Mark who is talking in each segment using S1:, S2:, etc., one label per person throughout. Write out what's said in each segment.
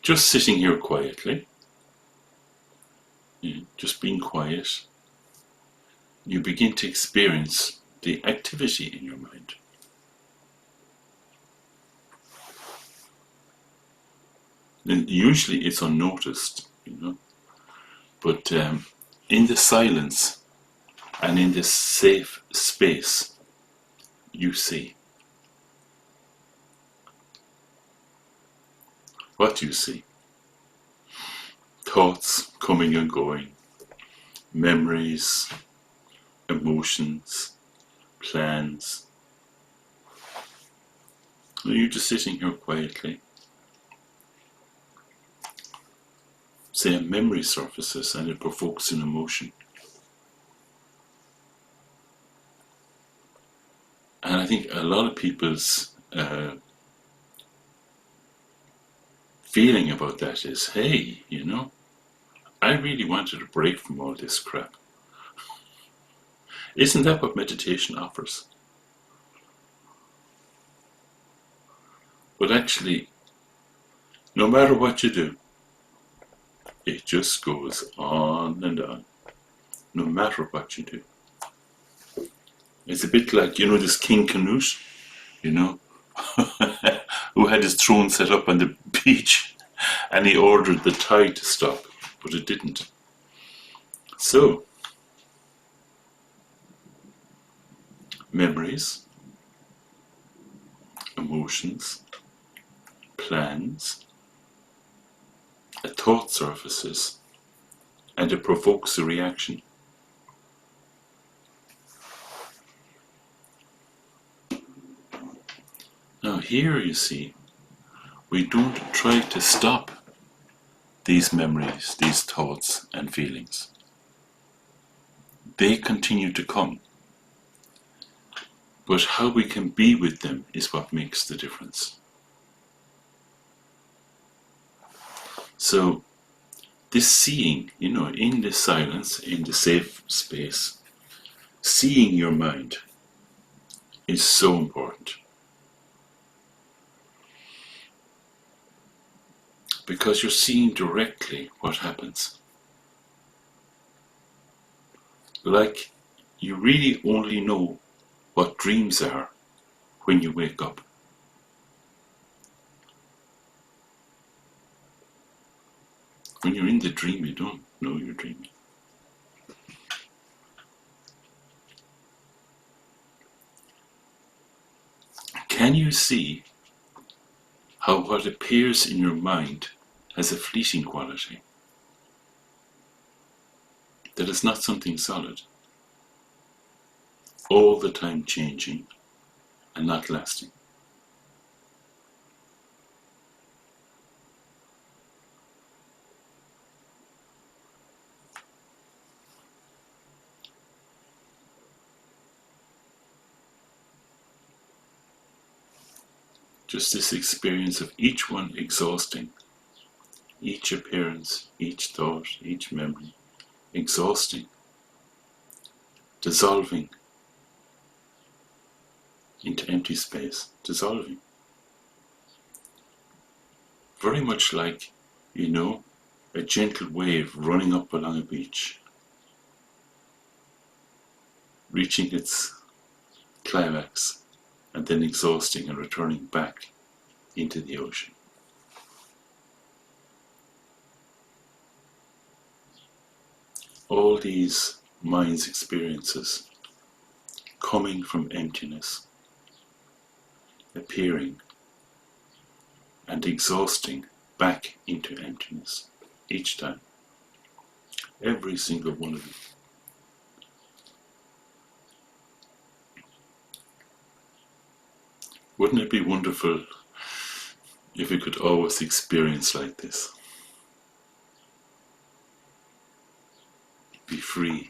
S1: just sitting here quietly, just being quiet, you begin to experience the activity in your mind. And usually it's unnoticed, but in the silence and in this safe space, you see. What do you see? Thoughts coming and going, memories, emotions, plans. You're just sitting here quietly. Say a memory surfaces and it provokes an emotion. And I think a lot of people's feeling about that is, hey, I really wanted a break from all this crap. Isn't that what meditation offers? But actually, no matter what you do, it just goes on and on, no matter what you do. It's a bit like, this King Canute, who had his throne set up on the beach and he ordered the tide to stop, but it didn't. So, memories, emotions, plans, a thought surfaces, and it provokes a reaction. Now here you see, we don't try to stop these memories, these thoughts and feelings. They continue to come. But how we can be with them is what makes the difference. So this seeing, in the silence, in the safe space, seeing your mind is so important. Because you're seeing directly what happens. Like you really only know what dreams are when you wake up. When you're in the dream, you don't know you're dreaming. Can you see how what appears in your mind has a fleeting quality? That it's not something solid, all the time changing and not lasting. Just this experience of each one exhausting, each appearance, each thought, each memory, exhausting, dissolving into empty space, dissolving. Very much like, a gentle wave running up along a beach, reaching its climax, and then exhausting and returning back into the ocean. All these mind's experiences coming from emptiness, appearing and exhausting back into emptiness each time. Every single one of them. Wouldn't it be wonderful if we could always experience like this? Be free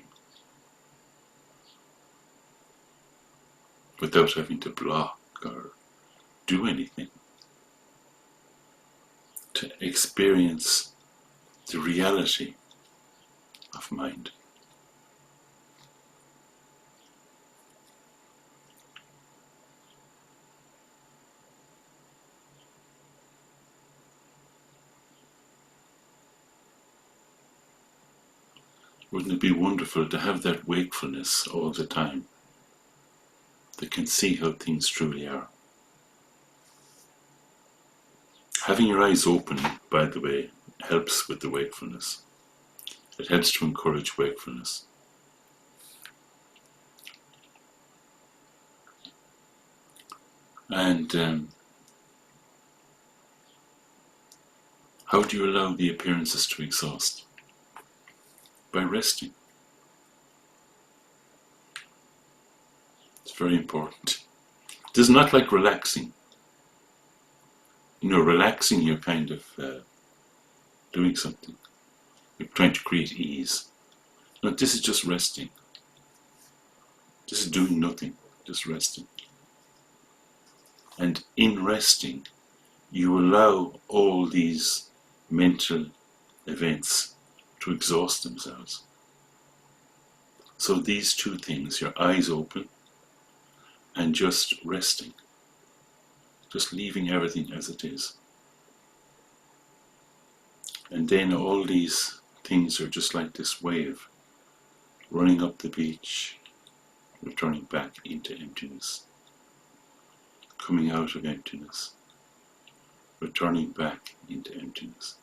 S1: without having to block or do anything. To experience the reality of mind. Wouldn't it be wonderful to have that wakefulness all the time that can see how things truly are? Having your eyes open, by the way, helps with the wakefulness. It helps to encourage wakefulness. And how do you allow the appearances to exhaust? By resting. It's very important. It is not like relaxing. Relaxing, you're kind of doing something. You're trying to create ease. No, this is just resting. This is doing nothing, just resting. And in resting, you allow all these mental events to exhaust themselves. So these two things, your eyes open and just resting, just leaving everything as it is. And then all these things are just like this wave running up the beach, returning back into emptiness, coming out of emptiness, returning back into emptiness.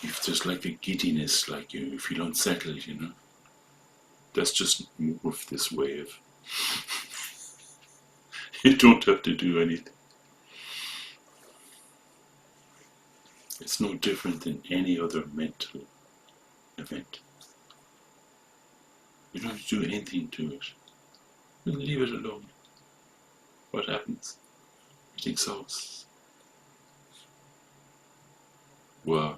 S1: If there's like a giddiness, like you feel unsettled, that's just more of this wave. You don't have to do anything. It's no different than any other mental event. You don't have to do anything to it. Just leave it alone. What happens? It exhausts. Wow.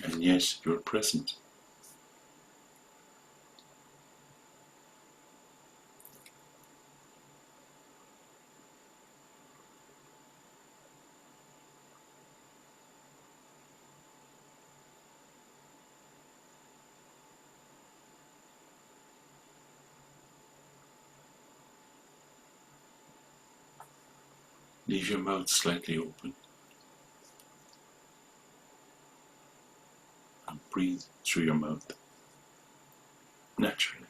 S1: And yet you're present. Leave your mouth slightly open and breathe through your mouth naturally.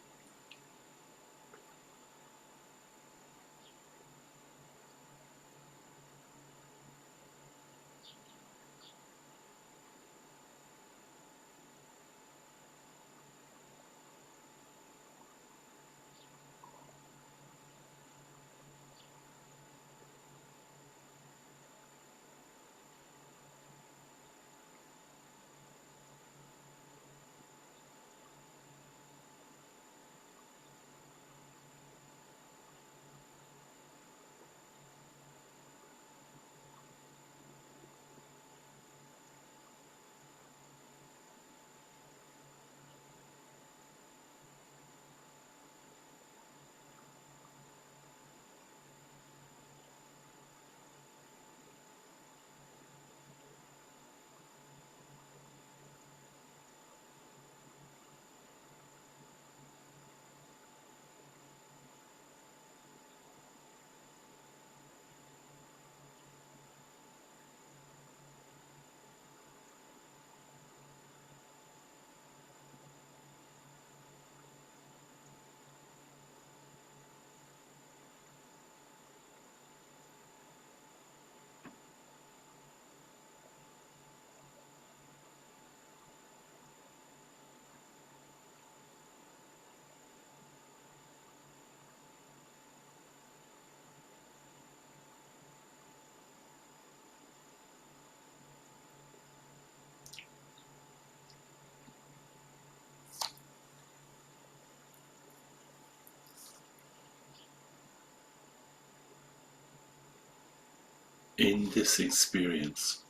S1: in this experience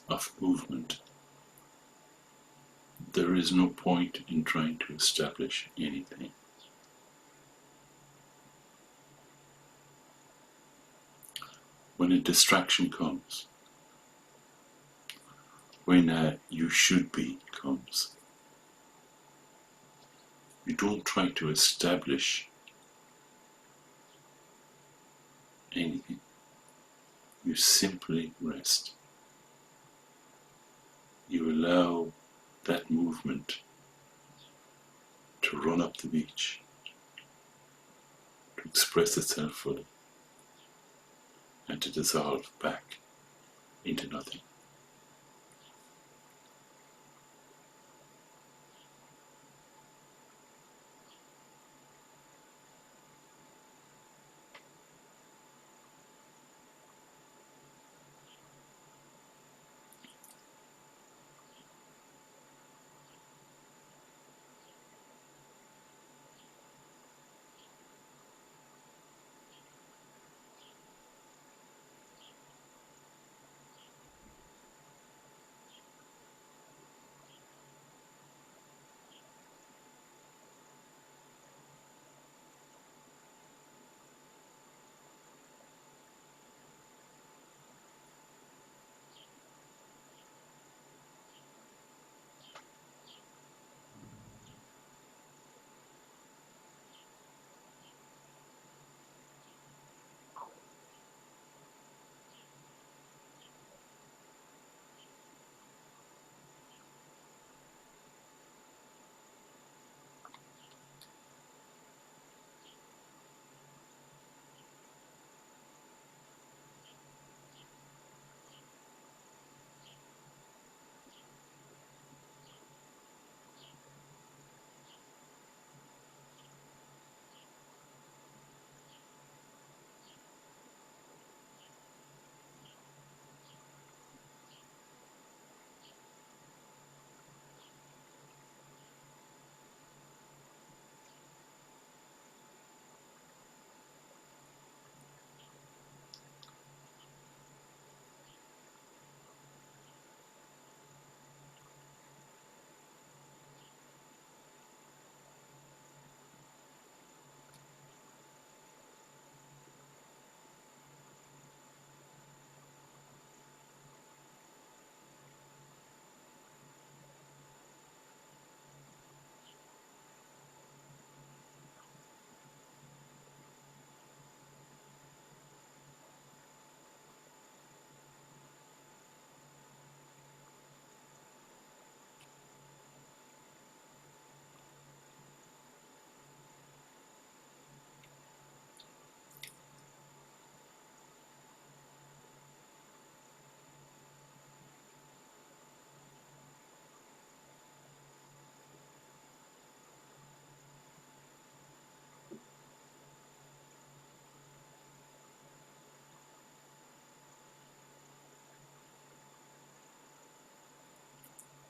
S1: of movement, there is no point in trying to establish anything. When a distraction comes, when a you should be comes, you don't try to establish anything. You simply rest. You allow that movement to run up the beach, to express itself fully, and to dissolve back into nothing.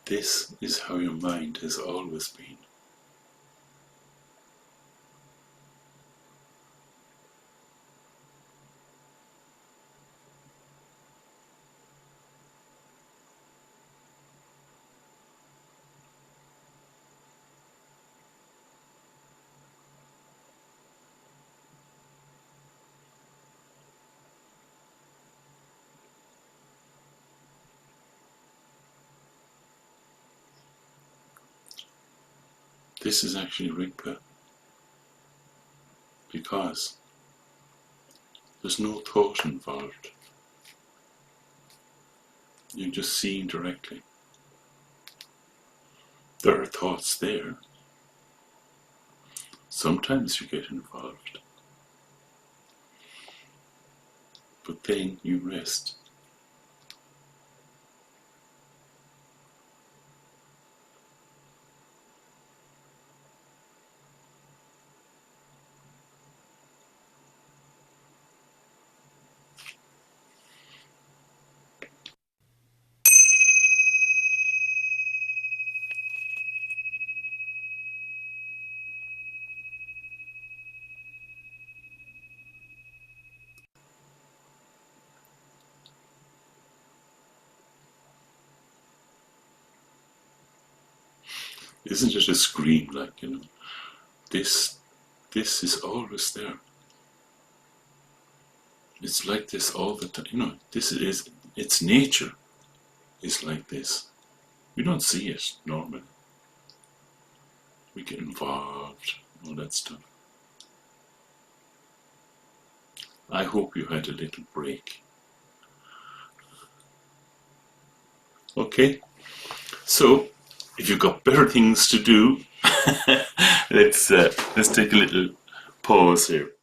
S1: This is how your mind has always been. This is actually Rigpa because there's no thought involved. You're just seeing directly. There are thoughts there. Sometimes you get involved, but then you rest. Isn't it a scream, like, you know? This is always there. It's like this all the time. You know, it's nature is like this. We don't see it normally. We get involved, all that stuff. I hope you had a little break. Okay, so if you've got better things to do, let's take a little pause here.